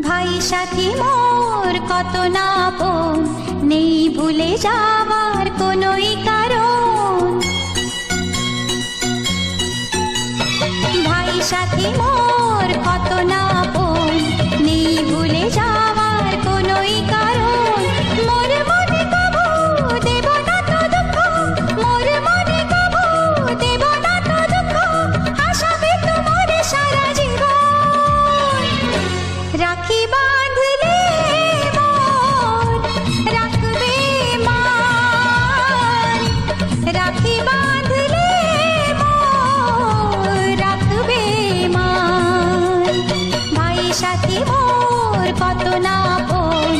ভাই সাথী মোর কত না আপন, নেই ভুলে যাওয়ার কোনোই কারণ। ভাই সাথী মোর কত না আপন, নেই ভুলে যাওয়ার কোনোই কারণ। মোর মনে কবু দেব না তো দুঃখ, মোর মনে কবু দেব না তো দুঃখ, আশাবে তোমার সারা জীবন। রাখি বাঁধলে মোর রাখবে মান, রাখি বাঁধলে মোর রাখবে মান। ভাই সাথী মোর কত না আপন,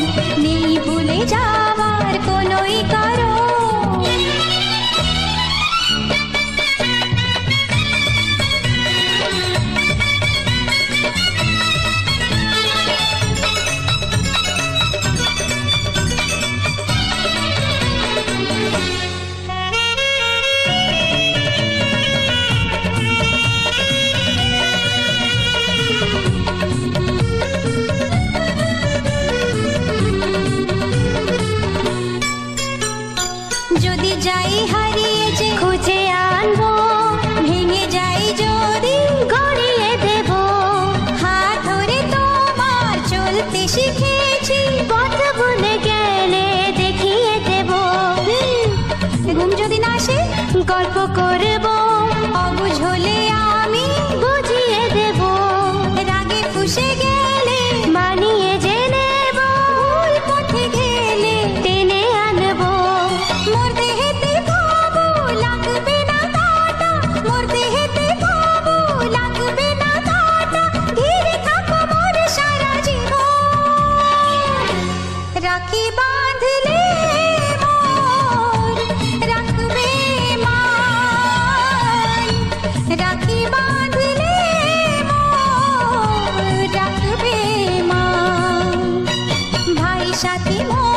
নেই ভুলে যাওয়ার কোনোই কারণ। যদি যাই হারিয়ে যে খুঁজে আনবো, ভেঙে যাই যদি গড়িয়ে দেব। হাত ধরে তোমার চলতে শিখেছি, পথ ভুলে গেলে দেখিয়ে দেব। ঘুম যদি না আসে গল্প করব, অবুঝ হলে আমি বুঝিয়ে দেব। রাগে ফুঁসে গেলে মানিয়ে যে নেব, ভুল পথে গেলে টেনে আনবো। মোর দেহেতে কবু লাগবে না কাঁটা, মোর দেহেতে কবু লাগবে না কাঁটা, ঘিরে থাকো মোর সারা জীবন। রাখি বাঁধলে মোর রাখবে মান, রাখি বাঁধলে মোর রাখবে মান। ভাই সাথী মোর